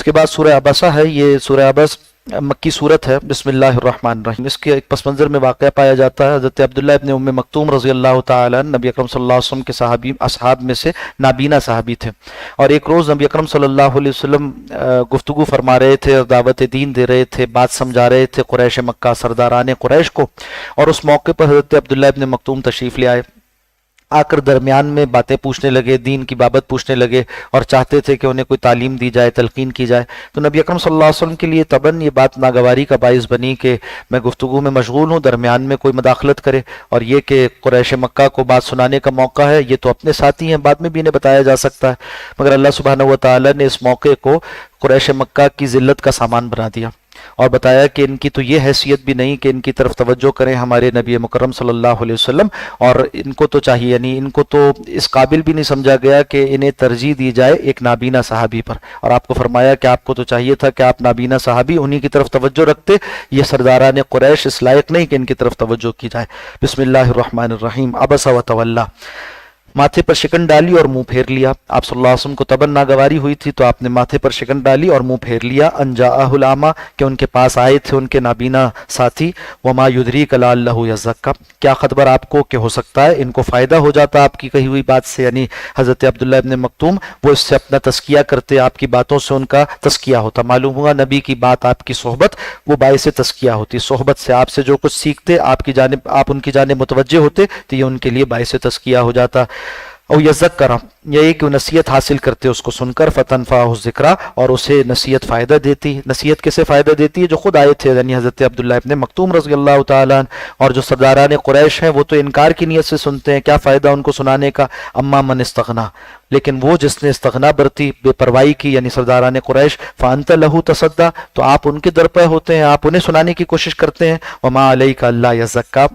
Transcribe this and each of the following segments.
کے بعد سورہ عبسہ ہے. یہ سورہ عبس مکی صورت ہے. بسم اللہ الرحمن الرحیم. اس کے ایک پس منظر میں واقعہ پایا جاتا ہے. حضرت عبداللہ ابن ام مکتوم رضی اللہ تعالیٰ عنہ نبی اکرم صلی اللہ علیہ وسلم کے صحابی اصحاب میں سے نابینا صحابی تھے، اور ایک روز نبی اکرم صلی اللہ علیہ وسلم گفتگو فرما رہے تھے اور دعوت دین دے رہے تھے، بات سمجھا رہے تھے قریش مکہ، سرداران قریش کو. اور اس موقع پر حضرت عبداللہ ابن مکتوم تشریف لے آئے. آ کر درمیان میں باتیں پوچھنے لگے، دین کی بابت پوچھنے لگے، اور چاہتے تھے کہ انہیں کوئی تعلیم دی جائے، تلقین کی جائے. تو نبی اکرم صلی اللہ علیہ وسلم کے لیے طبعاً یہ بات ناگواری کا باعث بنی کہ میں گفتگو میں مشغول ہوں، درمیان میں کوئی مداخلت کرے. اور یہ کہ قریش مکہ کو بات سنانے کا موقع ہے، یہ تو اپنے ساتھی ہیں، بعد میں بھی انہیں بتایا جا سکتا ہے. مگر اللہ سبحانہ و تعالیٰ نے اس موقع کو قریش مکہ کی ذلت کا سامان بنا دیا، اور بتایا کہ ان کی تو یہ حیثیت بھی نہیں کہ ان کی طرف توجہ کریں ہمارے نبی مکرم صلی اللہ علیہ وسلم، اور ان کو تو چاہیے، یعنی ان کو تو اس قابل بھی نہیں سمجھا گیا کہ انہیں ترجیح دی جائے ایک نابینا صحابی پر. اور آپ کو فرمایا کہ آپ کو تو چاہیے تھا کہ آپ نابینا صحابی انہی کی طرف توجہ رکھتے، یہ سرداران قریش اس لائق نہیں کہ ان کی طرف توجہ کی جائے. بسم اللہ الرحمن الرحیم. عبس و تولی، ماتھے پر شکن ڈالی اور منہ پھیر لیا. آپ صلی اللہ علیہ وسلم کو طبعاً ناگواری ہوئی تھی، تو آپ نے ماتھے پر شکن ڈالی اور منہ پھیر لیا. ان جاءہ الاعمی، کہ ان کے پاس آئے تھے ان کے نابینا ساتھی. وما یدریک لعلہ یزکیٰ، کیا خبر آپ کو کہ ہو سکتا ہے ان کو فائدہ ہو جاتا آپ کی کہی ہوئی بات سے. یعنی حضرت عبداللہ ابن مکتوم وہ اس سے اپنا تزکیہ کرتے، آپ کی باتوں سے ان کا تزکیہ ہوتا. معلوم ہوا نبی کی بات، آپ کی صحبت وہ باعث تزکیہ ہوتی. صحبت سے آپ سے جو کچھ سیکھتے، آپ ان کی جانب متوجہ ہوتے، تو یہ ان کے لیے باعث تزکیہ ہو جاتا. او یذکر، یہ کہ نصیحت حاصل کرتے اس کو سن کر. فتنفعہ الذکریٰ، اور اسے نصیحت فائدہ دیتی. نصیحت کسے فائدہ دیتی ہے؟ جو خود آئے تھے، یعنی حضرت عبداللہ ابن مکتوم رضی اللہ تعالیٰ عنہ. اور جو سرداران قریش ہیں وہ تو انکار کی نیت سے سنتے ہیں، کیا فائدہ ان کو سنانے کا. اما من استغنا، لیکن وہ جس نے استغنا برتی، بے پرواہی کی، یعنی سرداران قریش، فانت لہ تصدی، تو آپ ان کے درپے ہوتے ہیں، آپ انہیں سنانے کی کوشش کرتے ہیں. وما علیک الا یزکیٰ،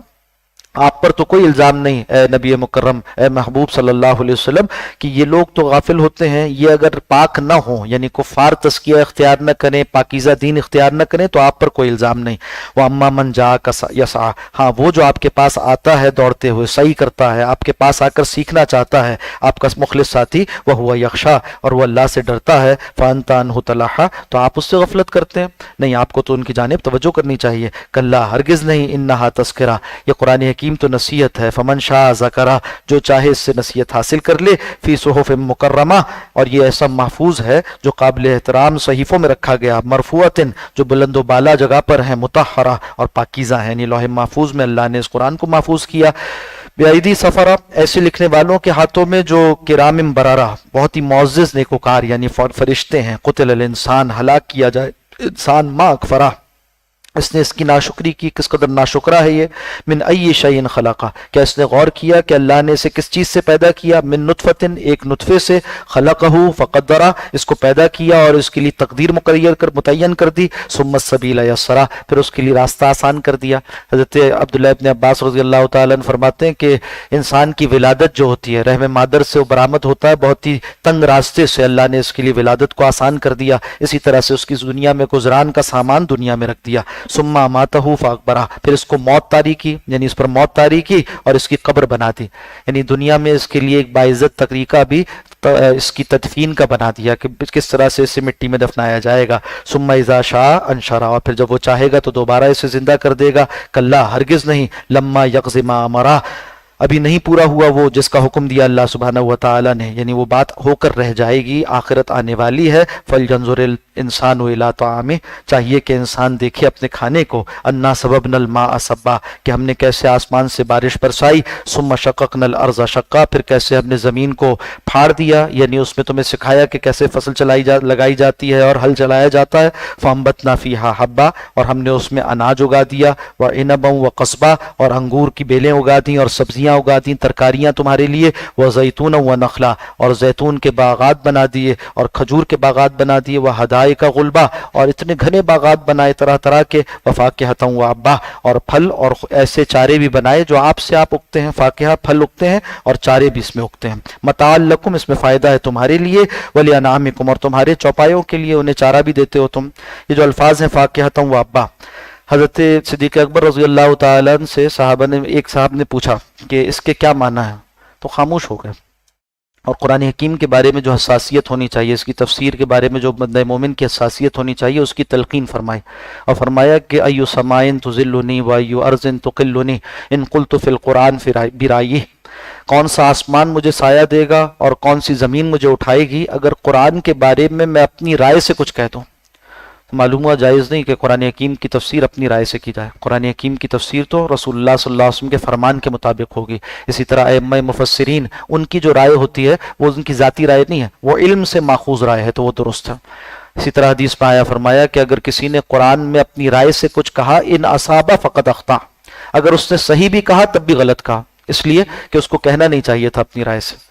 آپ پر تو کوئی الزام نہیں اے نبی مکرم، اے محبوب صلی اللہ علیہ وسلم، کہ یہ لوگ تو غافل ہوتے ہیں. یہ اگر پاک نہ ہوں، یعنی کفار تزکیہ اختیار نہ کریں، پاکیزہ دین اختیار نہ کریں، تو آپ پر کوئی الزام نہیں. وَأَمَّا مَنْ جَاءَكَ يَسْعَىٰ، ہاں وہ جو آپ کے پاس آتا ہے دوڑتے ہوئے، سعی کرتا ہے، آپ کے پاس آ کر سیکھنا چاہتا ہے، آپ کا مخلص ساتھی، وَهُوَ يَخْشَىٰ، اور وہ اللہ سے ڈرتا ہے، فَأَنْتَ عَنْهُ تَلَهَّىٰ، تو آپ اس سے غفلت کرتے ہیں. نہیں، آپ کو تو ان کی جانب توجہ کرنی چاہیے. کلا، ہرگز نہیں. انہا تذکرہ، یہ قرآن حکیم تو نصیحت ہے. فمن شاء ذکرہ، جو چاہے اس سے نصیحت حاصل کر لے. فی صحف مکرمہ، اور یہ ایسا محفوظ ہے جو قابل احترام صحیفوں میں رکھا گیا. مرفوعۃ، جو بلند و بالا جگہ پر ہیں. مطہرہ، اور پاکیزہ ہیں، یعنی لوح محفوظ میں اللہ نے اس قرآن کو محفوظ کیا. بِأَیْدِی سفرہ، ایسے لکھنے والوں کے ہاتھوں میں جو کرام بررہ، بہت ہی معزز نیکوکار، یعنی فرشتے ہیں. قتل الانسان، ہلاک کیا جائے انسان. ما اکفرہ، اس نے اس کی ناشکری کی، کس قدر ناشکرہ ہے یہ. من ای شیء خلقہ، کیا اس نے غور کیا کہ اللہ نے اسے کس چیز سے پیدا کیا. من نطفۃ، ایک نطفے سے. خلقہ فقدرہ، اس کو پیدا کیا اور اس کے لیے تقدیر متعین کر دی. ثم السبیل یسرہ، پھر اس کے لیے راستہ آسان کر دیا. حضرت عبداللہ ابن عباس رضی اللہ تعالیٰ عنہ فرماتے ہیں کہ انسان کی ولادت جو ہوتی ہے، رحم مادر سے وہ برآمد ہوتا ہے بہت ہی تنگ راستے سے. اللہ نے اس کے لیے ولادت کو آسان کر دیا. اسی طرح سے اس کی دنیا میں گزران کا سامان دنیا میں رکھ دیا. ثم اماتہ فاکبرہ، پھر اس کو موت طاری کی، یعنی اس پر موت طاری کی اور اس کی قبر بنا دی. یعنی دنیا میں اس کے لیے ایک باعزت طریقہ بھی اس کی تدفین کا بنا دیا کہ کس طرح سے اسے مٹی میں دفنایا جائے گا. ثم اذا شاء انشرہ، اور پھر جب وہ چاہے گا تو دوبارہ اسے زندہ کر دے گا. کلا، ہرگز نہیں. لما یقض ما امرہ، ابھی نہیں پورا ہوا وہ جس کا حکم دیا اللہ سبحانہ و تعالیٰ نے، یعنی وہ بات ہو کر رہ جائے گی، آخرت آنے والی ہے. فَلْيَنْظُرِ الْإِنسَانُ إِلَىٰ طَعَامِهِ، چاہیے کہ انسان دیکھے اپنے کھانے کو. اَنَّا صَبَبْنَا الْمَاءَ صَبًّا، کہ ہم نے کیسے آسمان سے بارش برسائی. ثُمَّ شَقَقْنَا الْأَرْضَ شَقًّا، پھر کیسے ہم نے زمین کو پھاڑ دیا، یعنی اس میں تمہیں سکھایا کہ کیسے فصل لگائی جاتی ہے اور ہل چلایا جاتا ہے. فَأَنبَتْنَا فِيهَا حَبًّا، اور ہم نے اس میں اناج اگا دیا. وَعِنَبًا وَقَصْبًا، اور انگور کی بیلیں اگا دیں اور سبزیاں اگا دیں، ترکاریاں تمہارے لیے. وزیتون ونخلا، اور زیتون کے باغات بنا دیے اور کھجور کے باغات بنا دیے. وحدائق غلبا، اور اتنے گھنے باغات بنائے طرح طرح کے. وفاکہۃ وابا، اور پھل اور ایسے چارے بھی بنائے جو آپ سے آپ اگتے ہیں. فاکہہ، پھل اگتے ہیں اور چارے بھی اس میں اگتے ہیں. متاع لکم، اس میں فائدہ ہے تمہارے لیے. ولانعامکم، اور تمہارے چوپایوں کے لیے انہیں چارہ بھی دیتے ہو تم. یہ جو الفاظ ہیں فاکہۃ وابا، حضرت صدیق اکبر رضی اللہ تعالیٰ عنہ سے ایک صاحب نے پوچھا کہ اس کے کیا معنی ہے، تو خاموش ہو گئے. اور قرآن حکیم کے بارے میں جو حساسیت ہونی چاہیے، اس کی تفسیر کے بارے میں جو بندہ مومن کی حساسیت ہونی چاہیے، اس کی تلقین فرمائی اور فرمایا کہ ایو سمائن تذلنی و ایو ارض تقلنی ان قلت فی القرآن برائیہ، کون سا آسمان مجھے سایہ دے گا اور کون سی زمین مجھے اٹھائے گی اگر قرآن کے بارے میں اپنی رائے سے کچھ کہہ دوں۔ معلوم ہوا جائز نہیں کہ قرآن حکیم کی تفسیر اپنی رائے سے کی جائے، قرآن حکیم کی تفسیر تو رسول اللہ صلی اللہ علیہ وسلم کے فرمان کے مطابق ہوگی۔ اسی طرح ائمہ مفسرین، ان کی جو رائے ہوتی ہے وہ ان کی ذاتی رائے نہیں ہے، وہ علم سے ماخوذ رائے ہے تو وہ درست ہے۔ اسی طرح حدیث میں آیا فرمایا کہ اگر کسی نے قرآن میں اپنی رائے سے کچھ کہا، ان اصابہ فقد اخطا، اگر اس نے صحیح بھی کہا تب بھی غلط کہا، اس لیے کہ اس کو کہنا نہیں چاہیے تھا اپنی رائے سے۔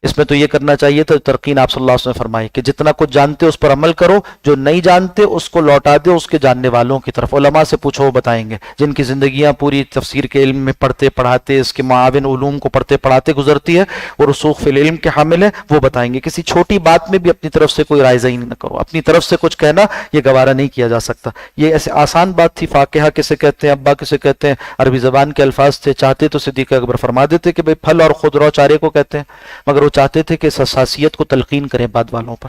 اس میں تو یہ کرنا چاہیے تھا، ترقین آپ صلی اللہ علیہ وسلم نے فرمائی کہ جتنا کچھ جانتے اس پر عمل کرو، جو نہیں جانتے اس کو لوٹا دے اس کے جاننے والوں کی طرف۔ علماء سے پوچھو، وہ بتائیں گے، جن کی زندگیاں پوری تفسیر کے علم میں پڑھتے پڑھاتے، اس کے معاون علوم کو پڑھتے پڑھاتے گزرتی ہے، وہ رسوخ فی العلم کے حامل ہیں، وہ بتائیں گے۔ کسی چھوٹی بات میں بھی اپنی طرف سے کوئی رائے نہ کرو، اپنی طرف سے کچھ کہنا یہ گوارا نہیں کیا جا سکتا۔ یہ ایسے آسان بات تھی، فاقہہ کسے کہتے ہیں، ابا کسے کہتے ہیں، عربی زبان کے الفاظ تھے، چاہتے تو صدیق اکبر فرما دیتے کہ بھئی پھل اور خضرو چارے کو کہتے ہیں، مگر وہ چاہتے تھے کہ اس حساسیت کو تلقین کریں بعد والوں پر۔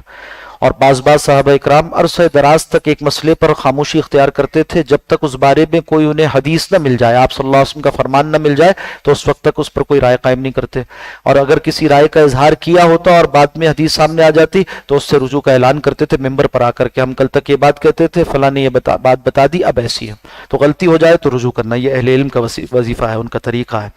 اور بعض صحابہ اکرام عرصہ دراز تک ایک مسئلے پر خاموشی اختیار کرتے تھے جب تک اس بارے میں کوئی انہیں حدیث نہ مل جائے، آپ صلی اللہ علیہ وسلم کا فرمان نہ مل جائے تو اس وقت تک اس پر کوئی رائے قائم نہیں کرتے۔ اور اگر کسی رائے کا اظہار کیا ہوتا اور بعد میں حدیث سامنے آ جاتی تو اس سے رجوع کا اعلان کرتے تھے ممبر پر آ کر کے، ہم کل تک یہ بات کہتے تھے، فلاں نے یہ بات بتا دی، اب ایسی ہے، تو غلطی ہو جائے تو رجوع کرنا، یہ اہل علم کا وظیفہ ہے، ان کا طریقہ ہے۔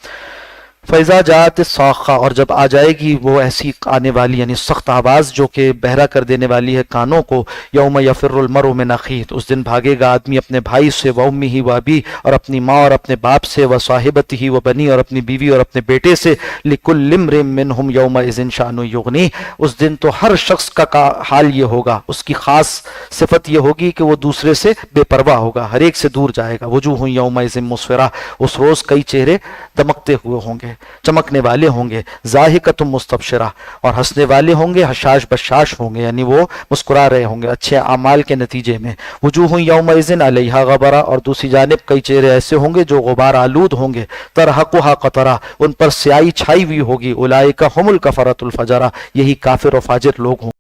فیضا جات الصاخہ، اور جب آ جائے گی وہ ایسی آنے والی یعنی سخت آواز جو کہ بہرا کر دینے والی ہے کانوں کو، یوم یفر المرء من اخیہ، اس دن بھاگے گا آدمی اپنے بھائی سے، و امہ و ابی، اور اپنی ماں اور اپنے باپ سے، و صاحبتہ و بنی، اور اپنی بیوی اور اپنے بیٹے سے، لکل امرئ منہم یومئذ شأن یغنیہ، اس دن تو ہر شخص کا حال یہ ہوگا، اس کی خاص صفت یہ ہوگی کہ وہ دوسرے سے بے پرواہ ہوگا، ہر ایک سے دور جائے گا۔ وجوہ یومئذ مسفرہ، اس روز کئی چہرے دمکتے ہوئے ہوں گے، چمکنے والے ہوں گے، ضاحکۃ مستبشرہ، اور ہنسنے والے ہوں گے، حشاش بشاش ہوں گے، یعنی وہ مسکرا رہے ہوں گے اچھے اعمال کے نتیجے میں۔ وجوہ یومئذ علیہا غبرہ، اور دوسری جانب کئی چہرے ایسے ہوں گے جو غبار آلود ہوں گے، ترہقھا قطرہ، ان پر سیاہی چھائی ہوئی ہوگی، اولئک ھم الکفرۃ الفجرہ، یہی کافر و فاجر لوگ ہوں